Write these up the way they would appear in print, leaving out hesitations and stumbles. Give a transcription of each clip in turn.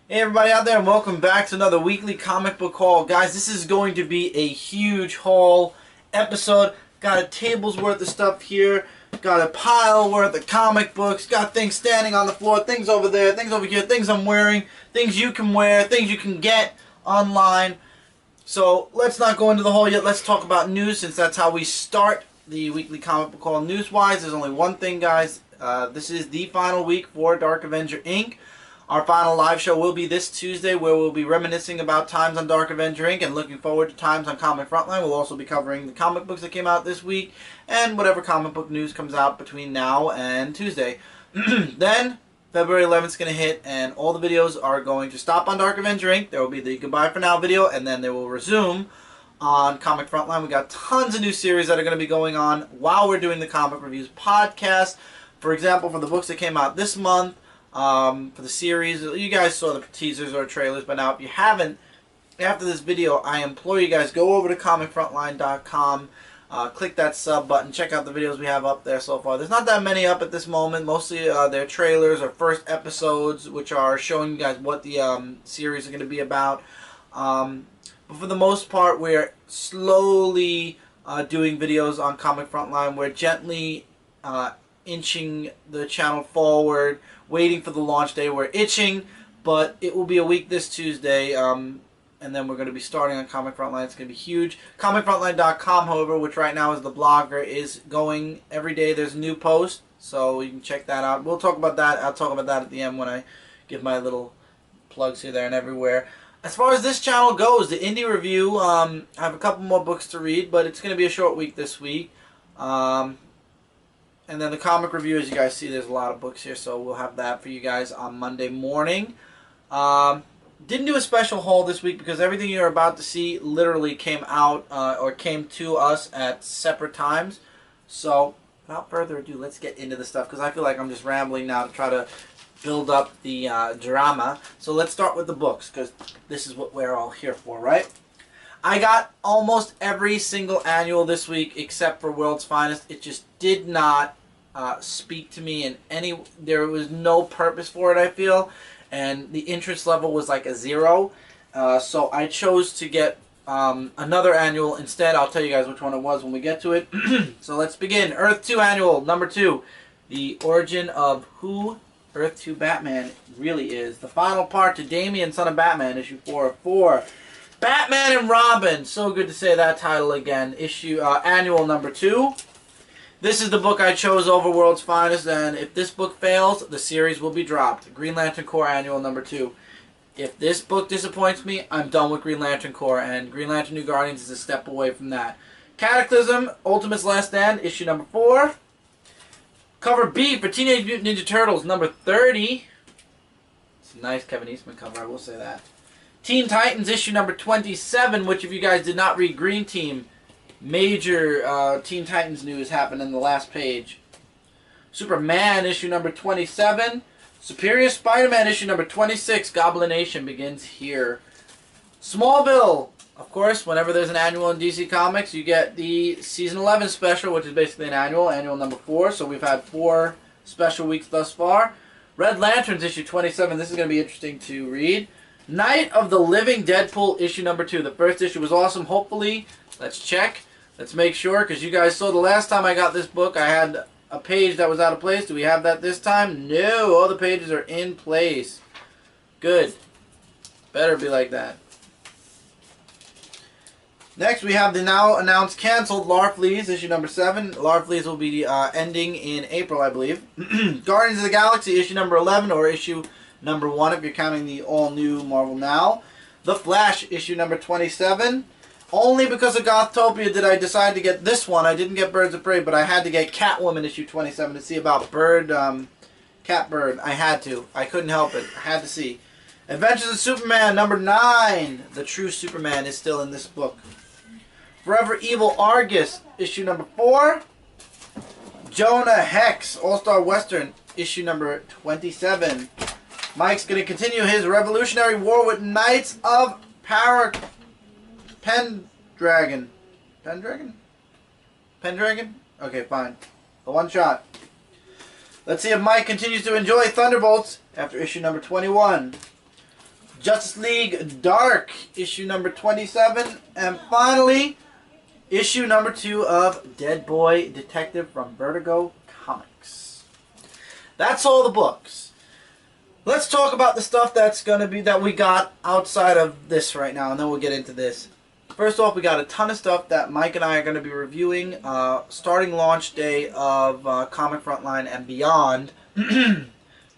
Hey everybody out there, and welcome back to another weekly comic book haul. Guys, this is going to be a huge haul episode. Got a table's worth of stuff here. Got a pile worth of comic books. Got things standing on the floor, things over there, things over here, things I'm wearing, things you can wear, things you can get online. So let's not go into the haul yet. Let's talk about news, since that's how we start the weekly comic book haul. News-wise, there's only one thing, guys. This is the final week for Dark Avenger Inc. Our final live show will be this Tuesday, where we'll be reminiscing about times on Dark Avenger Inc. and looking forward to times on Comic Frontline. We'll also be covering the comic books that came out this week and whatever comic book news comes out between now and Tuesday. Then, February 11th is going to hit, and all the videos are going to stop on Dark Avenger Inc. There will be the Goodbye for Now video, and then they will resume on Comic Frontline. We got tons of new series that are going to be going on while we're doing the Comic Reviews podcast. For example, for the books that came out this month, for the series, you guys saw the teasers or trailers by now. If you haven't, after this video, I implore you guys, go over to comicfrontline.com, click that sub button, check out the videos we have up there so far. There's not that many up at this moment. Mostly they're trailers or first episodes, which are showing you guys what the series is going to be about. But for the most part, we're slowly doing videos on Comic Frontline. We're gently inching the channel forward, waiting for the launch day. We're itching, but it will be a week this Tuesday, and then we're going to be starting on Comic Frontline. It's going to be huge. ComicFrontline.com, however, which right now is the blogger, is going every day. There's a new post, so you can check that out. We'll talk about that. I'll talk about that at the end when I give my little plugs here, there, and everywhere. As far as this channel goes, the indie review, I have a couple more books to read, but it's going to be a short week this week. And then the comic review, as you guys see, there's a lot of books here, so we'll have that for you guys on Monday morning. Didn't do a special haul this week because everything you're about to see literally came out or came to us at separate times. So, without further ado, let's get into the stuff, because I feel like I'm just rambling now to try to build up the drama. So let's start with the books, because this is what we're all here for, right? I got almost every single annual this week except for World's Finest. It just did not speak to me in any... There was no purpose for it, I feel. And the interest level was like a 0. So I chose to get another annual instead. I'll tell you guys which one it was when we get to it. So let's begin. Earth 2 Annual, number 2. The origin of who Earth 2 Batman really is. The final part to Damian, Son of Batman, issue 4 of 4. Batman and Robin, so good to say that title again. Annual number 2. This is the book I chose over World's Finest, and if this book fails, the series will be dropped. Green Lantern Corps Annual number 2. If this book disappoints me, I'm done with Green Lantern Corps, and Green Lantern New Guardians is a step away from that. Cataclysm, Ultimate's Last Stand, issue number 4. Cover B for Teenage Mutant Ninja Turtles, number 30. It's a nice Kevin Eastman cover, I will say that. Teen Titans issue number 27, which if you guys did not read Green Team, major Teen Titans news happened in the last page. Superman issue number 27. Superior Spider-Man issue number 26. Goblination begins here. Smallville, of course, whenever there's an annual in DC Comics, you get the Season 11 special, which is basically an annual number 4. So we've had 4 special weeks thus far. Red Lanterns issue 27. This is going to be interesting to read. Night of the Living Deadpool issue number 2. The first issue was awesome. Hopefully, let's check. Let's make sure, because you guys saw the last time I got this book, I had a page that was out of place. Do we have that this time? No, all the pages are in place. Good. Better be like that. Next, we have the now announced canceled Larfleeze issue number 7. Larfleeze will be ending in April, I believe. Guardians of the Galaxy issue number 11, or issue number 1 if you're counting the all-new Marvel Now. The Flash issue number 27. Only because of Gothtopia did I decide to get this one. I didn't get Birds of Prey, but I had to get Catwoman issue 27 to see about Catbird. I had to. I couldn't help it. I had to see. Adventures of Superman number 9. The true Superman is still in this book. Forever Evil Argus issue number 4. Jonah Hex All-Star Western issue number 27. Mike's going to continue his Revolutionary War with Knights of Pendragon. Pendragon? Pendragon? Okay, fine. The one shot. Let's see if Mike continues to enjoy Thunderbolts after issue number 21. Justice League Dark, issue number 27. And finally, issue number 2 of Dead Boy Detective from Vertigo Comics. That's all the books. Let's talk about the stuff that we got outside of this right now, and then we'll get into this. First off, we got a ton of stuff that Mike and I are going to be reviewing, starting launch day of Comic Frontline and beyond.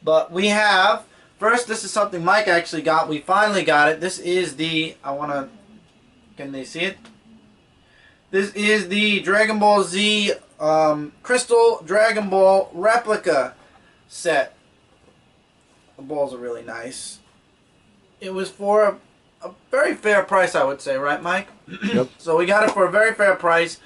But we have, first, this is something Mike actually got. We finally got it. This is the, can they see it? This is the Dragon Ball Z Crystal Dragon Ball replica set. The balls are really nice. It was for a very fair price, I would say, right, Mike? Yep. So we got it for a very fair price.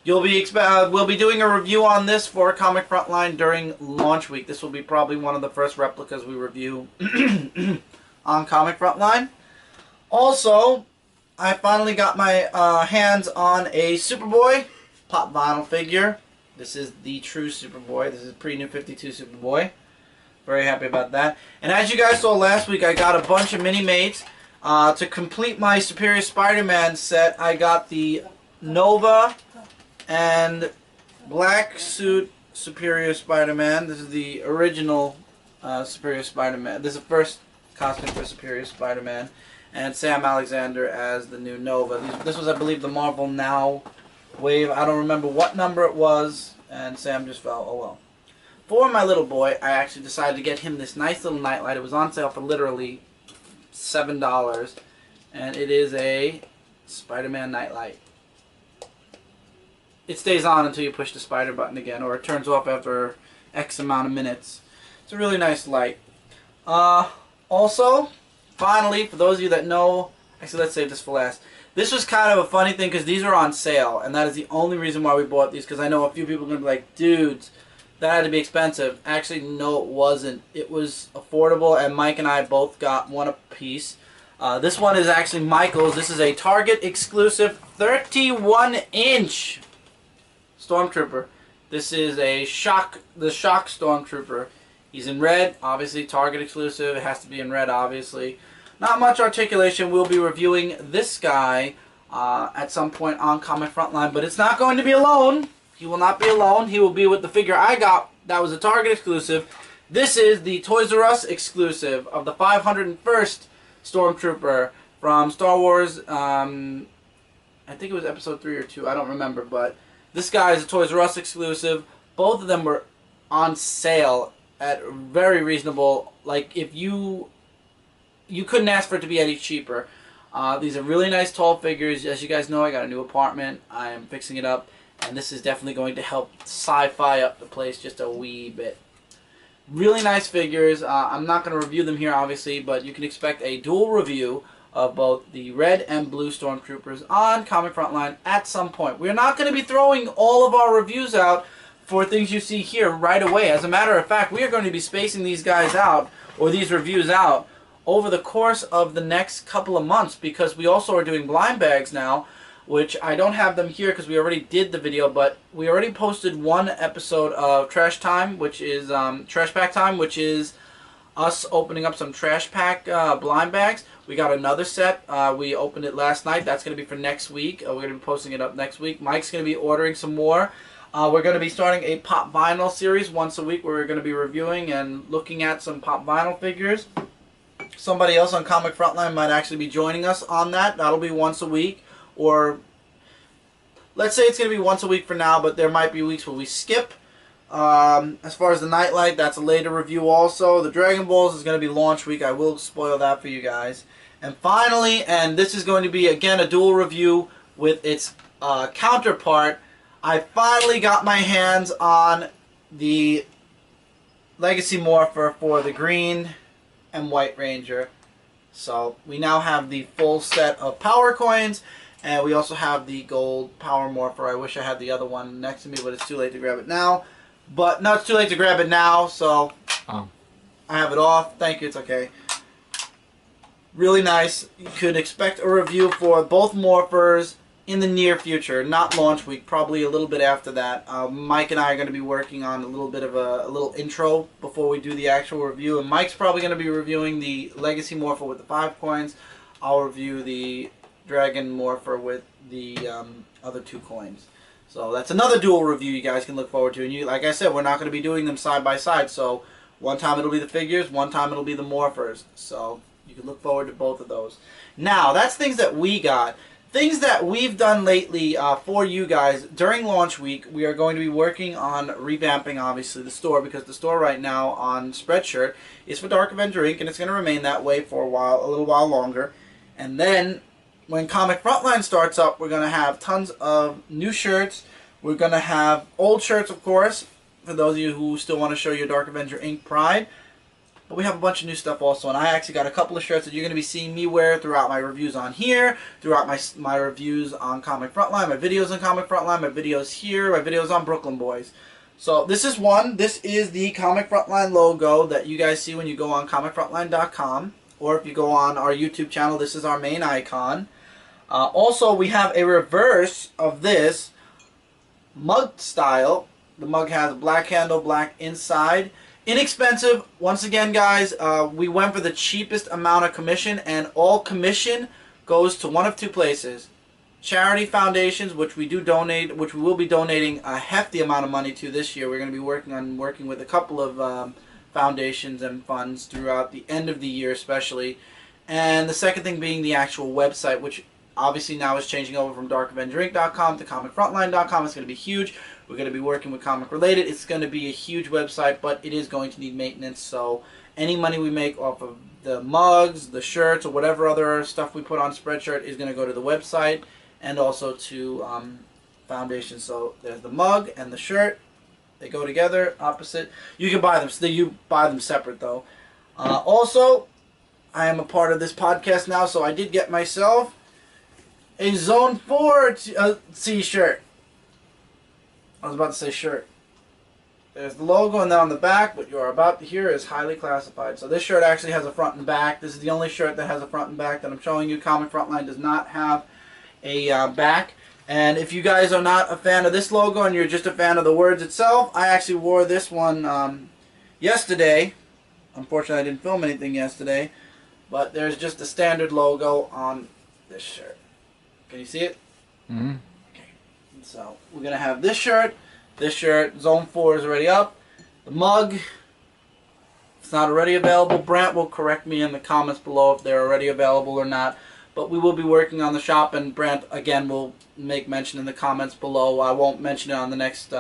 We'll be doing a review on this for Comic Frontline during launch week. This will be probably one of the first replicas we review on Comic Frontline. Also, I finally got my hands on a Superboy pop vinyl figure. This is the true Superboy. This is pre-New 52 Superboy. Very happy about that. And as you guys saw last week, I got a bunch of mini-mates. To complete my Superior Spider-Man set, I got the Nova and Black Suit Superior Spider-Man. This is the original Superior Spider-Man. This is the first costume for Superior Spider-Man. And Sam Alexander as the new Nova. This was, I believe, the Marvel Now wave. I don't remember what number it was, and Sam just fell. Oh well. For my little boy, I actually decided to get him this nice little nightlight. It was on sale for literally $7, and it is a Spider-Man nightlight. It stays on until you push the spider button again, or it turns off after X amount of minutes. It's a really nice light. Also, finally, for those of you that know, actually let's save this for last. This was kind of a funny thing because these are on sale, and that is the only reason why we bought these, because I know a few people are going to be like, dudes, that had to be expensive. Actually, no, it wasn't. It was affordable, and Mike and I both got one apiece. This one is actually Michael's. This is a Target exclusive 31-inch Stormtrooper. This is the Shock Stormtrooper. He's in red, obviously Target exclusive. It has to be in red, obviously. Not much articulation. We'll be reviewing this guy at some point on Comic Frontline, but it's not going to be alone. He will not be alone. He will be with the figure I got that was a Target exclusive. This is the Toys R Us exclusive of the 501st Stormtrooper from Star Wars. I think it was episode 3 or 2. I don't remember, but this guy is a Toys R Us exclusive. Both of them were on sale at very reasonable. Like, if you couldn't ask for it to be any cheaper. These are really nice tall figures. As you guys know, I got a new apartment. I am fixing it up. And this is definitely going to help sci-fi up the place just a wee bit. Really nice figures. I'm not going to review them here, obviously, but you can expect a dual review of both the red and blue Stormtroopers on Comic Frontline at some point. We're not going to be throwing all of our reviews out for things you see here right away. As a matter of fact, we are going to be spacing these guys out, or these reviews out, over the course of the next couple of months, because we also are doing blind bags now, which I don't have them here because we already did the video, but we already posted one episode of Trash Time, which is Trash Pack Time, which is us opening up some Trash Pack blind bags. We got another set. We opened it last night. That's going to be for next week. We're going to be posting it up next week. Mike's going to be ordering some more. We're going to be starting a Pop Vinyl series once a week where we're going to be reviewing and looking at some Pop Vinyl figures. Somebody else on Comic Frontline might actually be joining us on that. That'll be once a week. Or let's say it's going to be once a week for now, but there might be weeks where we skip. As far as the Nightlight, that's a later review also. The Dragon Balls is going to be launch week. I will spoil that for you guys. And finally, and this is going to be, again, a dual review with its counterpart, I finally got my hands on the Legacy Morpher for the Green and White Ranger. So we now have the full set of power coins. And we also have the gold Power Morpher. I wish I had the other one next to me, but it's too late to grab it now. But no, it's too late to grab it now, so I have it off. Thank you, it's okay. Really nice. You could expect a review for both Morphers in the near future, not launch week, probably a little bit after that. Mike and I are going to be working on a little bit of a little intro before we do the actual review. And Mike's probably going to be reviewing the Legacy Morpher with the 5 coins. I'll review the Dragon Morpher with the other 2 coins. So that's another dual review you guys can look forward to. And you, like I said, we're not going to be doing them side by side. So one time it'll be the figures, one time it'll be the Morphers. So you can look forward to both of those. Now, that's things that we got. Things that we've done lately for you guys during launch week, we are going to be working on revamping, obviously, the store, because the store right now on Spreadshirt is for Dark Avenger Inc., and it's going to remain that way for a little while longer. And then when Comic Frontline starts up, we're going to have tons of new shirts. We're going to have old shirts, of course, for those of you who still want to show your Dark Avenger Inc. pride. But we have a bunch of new stuff also, and I actually got a couple of shirts that you're going to be seeing me wear throughout my reviews on here, throughout my reviews on Comic Frontline, my videos on Comic Frontline, my videos here, my videos on Brooklyn Boys. So this is one. This is the Comic Frontline logo that you guys see when you go on ComicFrontline.com, or if you go on our YouTube channel, this is our main icon. Also, we have a reverse of this mug style. The mug has a black handle, black inside. Inexpensive. Once again, guys, we went for the cheapest amount of commission, and all commission goes to one of 2 places. Charity foundations, which we do donate, which we will be donating a hefty amount of money to this year. We're going to be working with a couple of foundations and funds throughout the end of the year especially. And the second thing being the actual website, which obviously now is changing over from DarkAvengerInc.com to ComicFrontline.com. It's going to be huge. We're going to be working with Comic Related. It's going to be a huge website, but it is going to need maintenance. So any money we make off of the mugs, the shirts, or whatever other stuff we put on Spreadshirt is going to go to the website and also to Foundation. So there's the mug and the shirt. They go together, opposite. You can buy them. So you buy them separate, though. Also, I am a part of this podcast now, so I did get myself a Zone 4 t-shirt. I was about to say shirt. There's the logo, and then on the back, what you're about to hear is highly classified. So this shirt actually has a front and back. This is the only shirt that has a front and back that I'm showing you. Comic Frontline does not have a back. And if you guys are not a fan of this logo and you're just a fan of the words itself, I actually wore this one yesterday. Unfortunately, I didn't film anything yesterday. But there's just the standard logo on this shirt. Can you see it? Mm-hmm. Okay. So we're going to have this shirt. This shirt, Zone 4 is already up. The mug, it's not already available. Brant will correct me in the comments below if they're already available or not. But we will be working on the shop, and Brant, again, will make mention in the comments below. I won't mention it on the next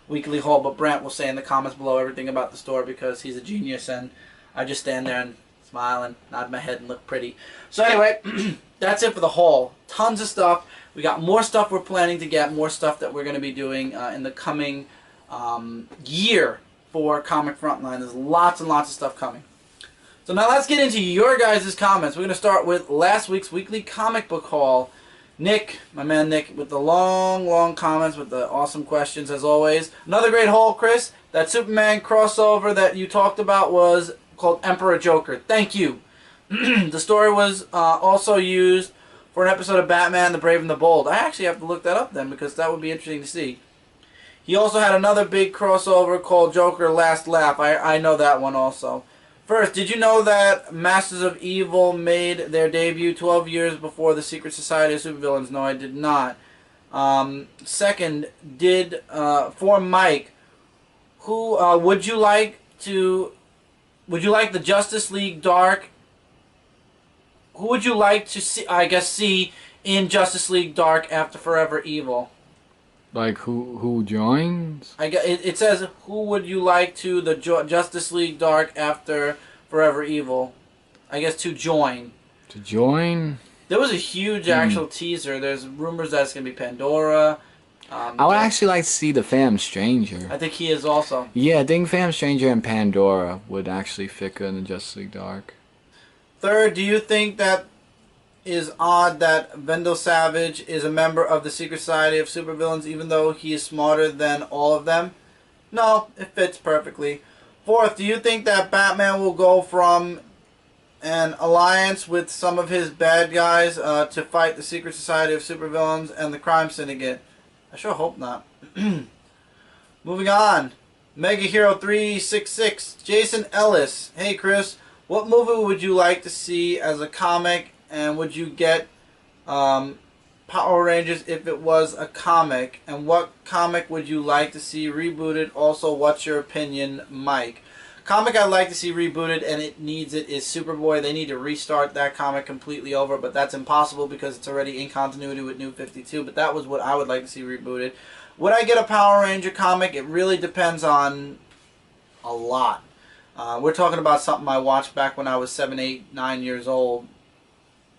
weekly haul, but Brant will say in the comments below everything about the store because he's a genius, and I just stand there and smile and nod my head and look pretty. So anyway, that's it for the haul. Tons of stuff. We got more stuff we're planning to get, more stuff that we're going to be doing in the coming year for Comic Frontline. There's lots and lots of stuff coming. So now let's get into your guys' comments. We're going to start with last week's weekly comic book haul. Nick, my man Nick, with the long comments, with the awesome questions as always. Another great haul, Chris. That Superman crossover that you talked about was called Emperor Joker. Thank you. The story was also used for an episode of Batman, the Brave and the Bold. I actually have to look that up then because that would be interesting to see. He also had another big crossover called Joker Last Laugh. I know that one also. First, did you know that Masters of Evil made their debut 12 years before the Secret Society of Supervillains? No, I did not. Second, for Mike, who would you like the Justice League Dark? Who would you like to see in Justice League Dark after Forever Evil? Like who joins? It says who would you like to the Justice League Dark after Forever Evil? I guess to join. To join? There was a huge actual teaser. There's rumors that it's gonna be Pandora. I would actually like to see the Fam Stranger. I think he is also. Yeah, I think Fam Stranger and Pandora would actually fit good in the Justice League Dark. Third, do you think that is odd that Vendel Savage is a member of the Secret Society of Supervillains even though he is smarter than all of them? No, it fits perfectly. Fourth, do you think that Batman will go from an alliance with some of his bad guys to fight the Secret Society of Supervillains and the Crime Syndicate. I sure hope not. Moving on. Mega Hero 366. Jason Ellis. Hey Chris, what movie would you like to see as a comic, and would you get Power Rangers if it was a comic? And what comic would you like to see rebooted? Also, what's your opinion, Mike? Comic I'd like to see rebooted, and it needs it, is Superboy. They need to restart that comic completely over, but that's impossible because it's already in continuity with New 52. But that was what I would like to see rebooted. Would I get a Power Ranger comic? It really depends on a lot. We're talking about something I watched back when I was 7, 8, 9 years old.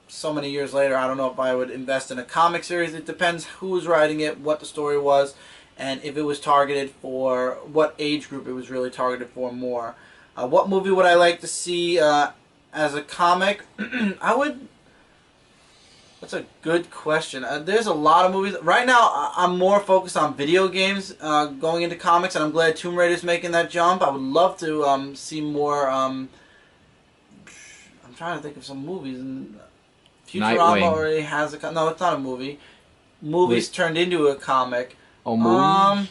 So many years later, I don't know if I would invest in a comic series. It depends who was writing it, what the story was, and if it was targeted for what age group it was really targeted for more. What movie would I like to see as a comic? That's a good question. There's a lot of movies. Right now, I'm more focused on video games going into comics, and I'm glad Tomb Raider's making that jump. I would love to see more. I'm trying to think of some movies. Futurama Nightwing. already has a... No, it's not a movie. Movies turned into a comic. Oh, movies?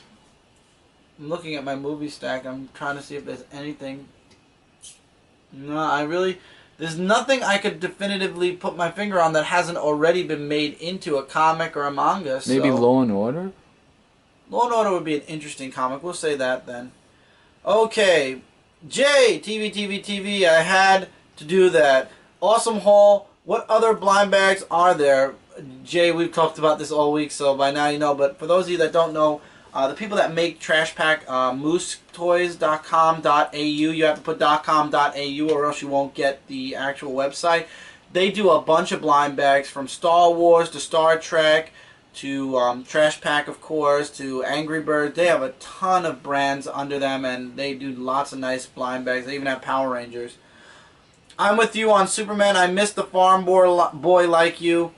I'm looking at my movie stack. I'm trying to see if there's anything. No, there's nothing I could definitively put my finger on that hasn't already been made into a comic or a manga. Maybe so. Law and Order? Law and Order would be an interesting comic. We'll say that then. Okay. Jay, TV. I had to do that. Awesome haul. What other blind bags are there? Jay, we've talked about this all week, so by now you know. But for those of you that don't know, the people that make Trash Pack, moosetoys.com.au, you have to put .com.au or else you won't get the actual website. They do a bunch of blind bags from Star Wars to Star Trek to Trash Pack, of course, to Angry Birds. They have a ton of brands under them, and they do lots of nice blind bags. They even have Power Rangers. I'm with you on Superman. I miss the farm boy like you.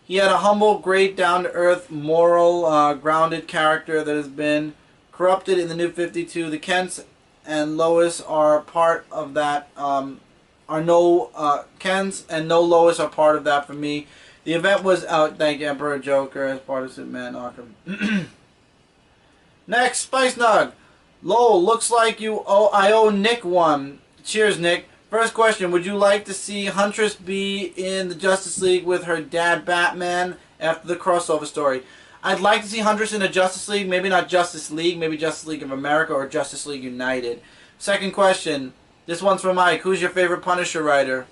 He had a humble, great, down-to-earth, moral, grounded character that has been corrupted in the New 52. The Kents and Lois are part of that. Kents and no Lois are part of that for me. The event was out. Thank you, Emperor Joker, as part of Superman Arkham. Next, Spice Nug. Lowell, looks like I owe Nick one. Cheers, Nick. First question, would you like to see Huntress be in the Justice League with her dad Batman after the crossover story? I'd like to see Huntress in the Justice League, maybe not Justice League, maybe Justice League of America or Justice League United. Second question, this one's for Mike. Who's your favorite Punisher writer?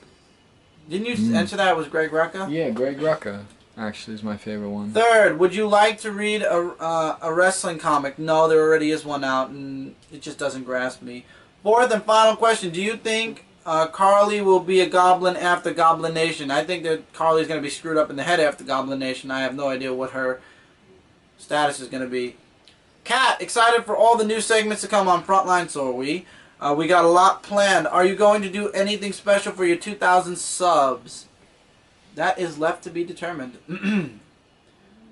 Didn't you answer that? It was Greg Rucka? Yeah, Greg Rucka actually is my favorite one. Third, would you like to read a wrestling comic? No, there already is one out, and it just doesn't grasp me. Fourth and final question, do you think Carly will be a goblin after Goblin Nation? I think that Carly's going to be screwed up in the head after Goblin Nation. I have no idea what her status is going to be. Kat, excited for all the new segments to come on Frontline, so are we. We got a lot planned. Are you going to do anything special for your 2,000 subs? That is left to be determined.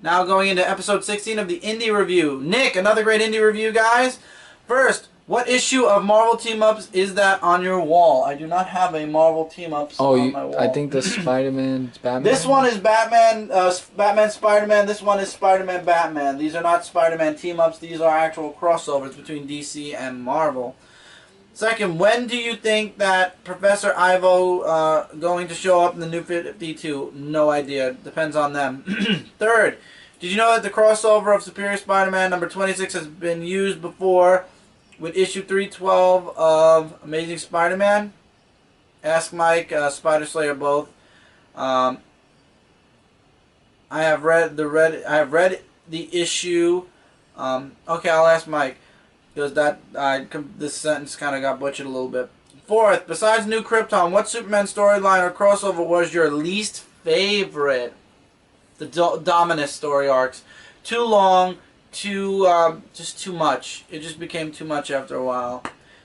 Now going into episode 16 of the Indie Review. Nick, another great Indie Review, guys. First, what issue of Marvel Team-Ups is that on your wall? I do not have a Marvel Team-Ups on my wall. I think the Spider-Man, Batman. This one is Batman, Batman Spider-Man. This one is Spider-Man Batman. These are not Spider-Man Team-Ups. These are actual crossovers between DC and Marvel. Second, when do you think that Professor Ivo going to show up in the New 52? No idea. Depends on them. Third, did you know that the crossover of Superior Spider-Man number 26 has been used before with issue 312 of Amazing Spider-Man? Ask Mike, Spider Slayer both. I have read the issue. Okay, I'll ask Mike. Because this sentence kind of got butchered a little bit. Fourth, besides New Krypton, what Superman storyline or crossover was your least favorite? The Dominus story arcs. Too long, just too much. It just became too much after a while.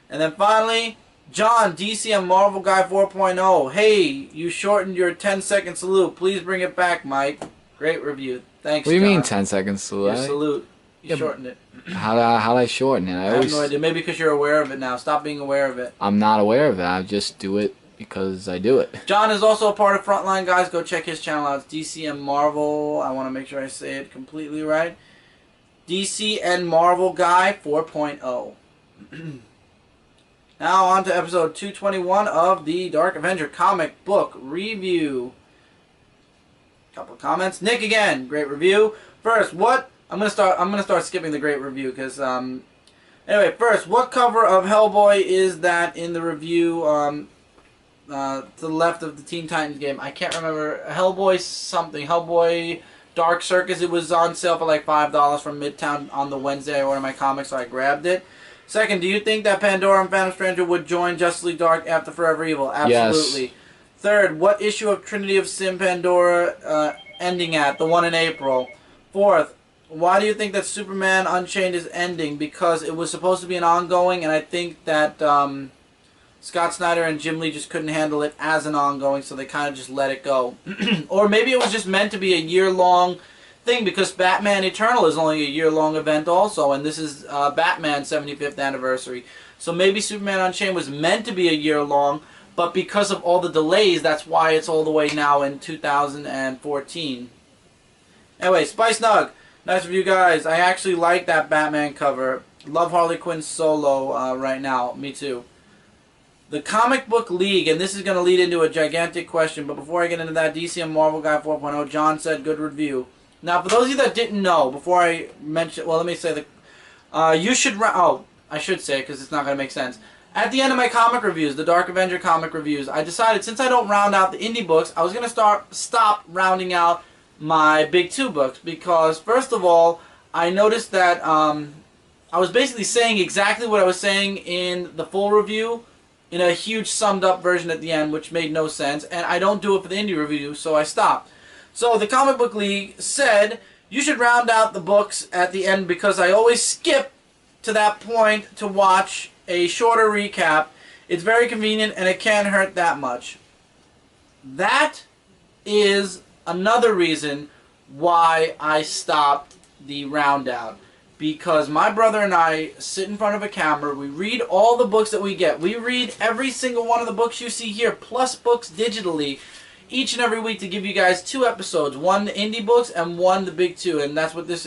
And then finally, John, DC and Marvel Guy 4.0. Hey, you shortened your 10-second salute. Please bring it back, Mike. Great review. Thanks, What do you John. mean 10-second salute? Your salute. You shortened it. How'd I shorten it? I have no idea. Maybe because you're aware of it now. Stop being aware of it. I'm not aware of it. I just do it because I do it. John is also a part of Frontline, guys. Go check his channel out. It's DC and Marvel. I want to make sure I say it completely right. DC and Marvel Guy 4.0. Now on to episode 221 of the Dark Avenger comic book review. Couple of comments. Nick again, great review. First, what I'm gonna start skipping the great review because anyway, first, what cover of Hellboy is that in the review? To the left of the Teen Titans game. I can't remember. Hellboy something. Hellboy Dark Circus. It was on sale for like $5 from Midtown on the Wednesday. I ordered my comic, so I grabbed it. Second, do you think that Pandora and Phantom Stranger would join Justice League Dark after Forever Evil? Absolutely. Yes. Third, what issue of Trinity of Sin Pandora ending at? The one in April. Fourth, why do you think that Superman Unchained is ending? Because it was supposed to be an ongoing, and I think that Scott Snyder and Jim Lee just couldn't handle it as an ongoing, so they kind of just let it go. Or maybe it was just meant to be a year-long thing, because Batman Eternal is only a year-long event also, and this is Batman's 75th anniversary. So maybe Superman Unchained was meant to be a year-long, but because of all the delays, that's why it's all the way now in 2014. Anyway, Spice Nug, nice review, guys. I actually like that Batman cover. Love Harley Quinn solo right now. Me too. The Comic Book League, and this is going to lead into a gigantic question, but before I get into that, DC and Marvel Guy 4.0, John said good review. Now, for those of you that didn't know, before I mention, well, let me say that you should, I should say because it's not going to make sense. At the end of my comic reviews, the Dark Avenger comic reviews, I decided since I don't round out the indie books, I was going to stop rounding out my big two books because, first of all, I noticed that I was basically saying exactly what I was saying in the full review in a huge summed up version at the end, which made no sense, and I don't do it for the indie review, so I stopped. So the Comic Book League said you should round out the books at the end because I always skip to that point to watch a shorter recap. It's very convenient and it can't hurt that much. That is another reason why I stopped the round out. Because my brother and I sit in front of a camera, we read all the books that we get. We read every single one of the books you see here, plus books digitally, each and every week to give you guys 2 episodes. One the indie books and one the big two, and that's what this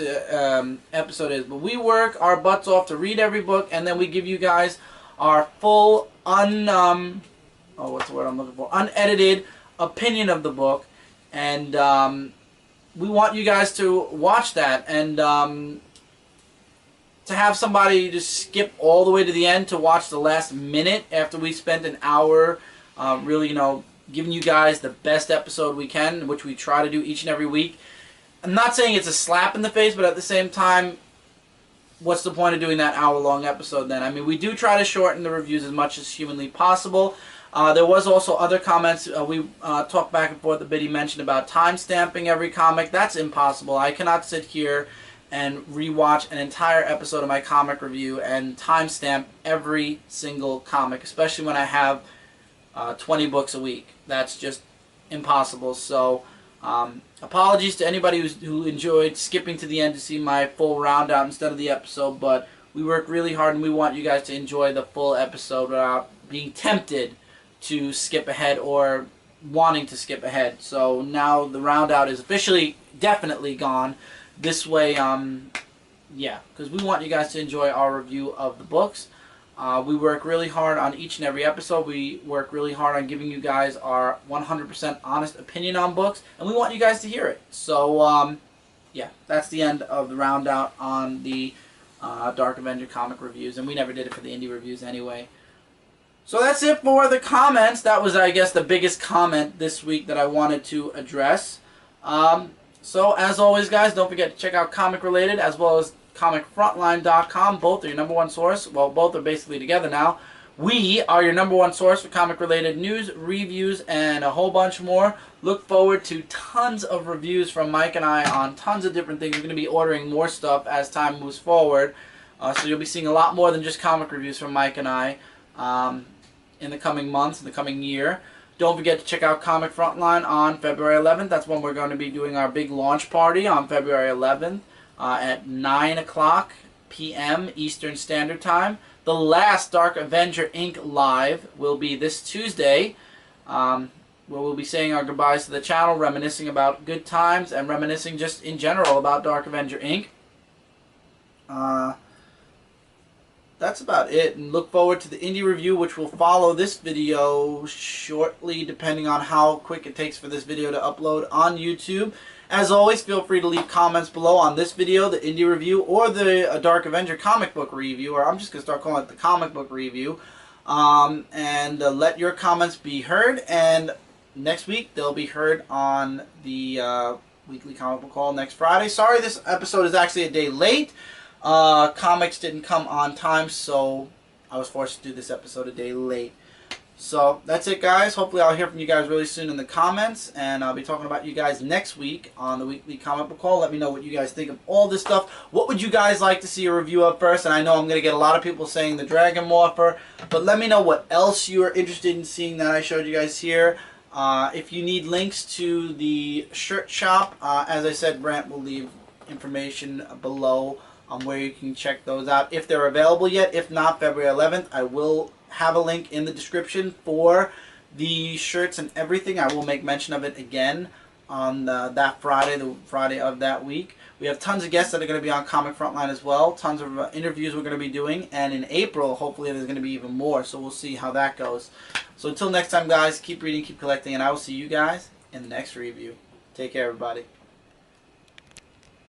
episode is. But we work our butts off to read every book, and then we give you guys our full unedited opinion of the book, and we want you guys to watch that, and to have somebody just skip all the way to the end to watch the last minute after we spent an hour really, giving you guys the best episode we can, which we try to do each and every week. I'm not saying it's a slap in the face, but at the same time, what's the point of doing that hour-long episode then? I mean, we do try to shorten the reviews as much as humanly possible. There was also other comments. We talked back and forth. The Biddy mentioned about time-stamping every comic. That's impossible. I cannot sit here and rewatch an entire episode of my comic review and timestamp every single comic, especially when I have 20 books a week. That's just impossible. So apologies to anybody who enjoyed skipping to the end to see my full round out instead of the episode, but we work really hard and we want you guys to enjoy the full episode without being tempted to skip ahead or wanting to skip ahead. So now the round out is officially definitely gone. This way, yeah, because we want you guys to enjoy our review of the books. We work really hard on each and every episode. We work really hard on giving you guys our 100% honest opinion on books, and we want you guys to hear it. So, yeah, that's the end of the round out on the Dark Avenger comic reviews, and we never did it for the indie reviews anyway. So that's it for the comments. That was, I guess, the biggest comment this week that I wanted to address. So, as always, guys, don't forget to check out Comic Related as well as ComicFrontline.com. Both are your #1 source. Well, both are basically together now. We are your #1 source for comic-related news, reviews, and a whole bunch more. Look forward to tons of reviews from Mike and I on tons of different things. We're going to be ordering more stuff as time moves forward. So you'll be seeing a lot more than just comic reviews from Mike and I in the coming months, in the coming year. Don't forget to check out Comic Frontline on February 11th. That's when we're going to be doing our big launch party on February 11th at 9 o'clock p.m. Eastern Standard Time. The last Dark Avenger Inc. Live will be this Tuesday where we'll be saying our goodbyes to the channel, reminiscing about good times, and reminiscing just in general about Dark Avenger Inc. That's about it, and look forward to the indie review, which will follow this video shortly, depending on how quick it takes for this video to upload on YouTube. As always, feel free to leave comments below on this video, the indie review, or the Dark Avenger comic book review, or I'm just going to start calling it the comic book review. And let your comments be heard, and next week they'll be heard on the weekly comic book call next Friday. Sorry this episode is actually a day late. Comics didn't come on time, so I was forced to do this episode a day late. So that's it, guys. Hopefully I'll hear from you guys really soon in the comments, and I'll be talking about you guys next week on the weekly comic book call. Let me know what you guys think of all this stuff. What would you guys like to see a review of first? And I know I'm going to get a lot of people saying the Dragon Morpher, but let me know what else you are interested in seeing that I showed you guys here. If you need links to the shirt shop, as I said, Brent will leave information below on where you can check those out if they're available yet. If not, February 11th, I will have a link in the description for the shirts and everything. I will make mention of it again on that Friday, the Friday of that week. We have tons of guests that are going to be on Comic Frontline as well. Tons of interviews we're going to be doing. And in April, hopefully there's going to be even more. So we'll see how that goes. So until next time, guys, keep reading, keep collecting, and I will see you guys in the next review. Take care, everybody.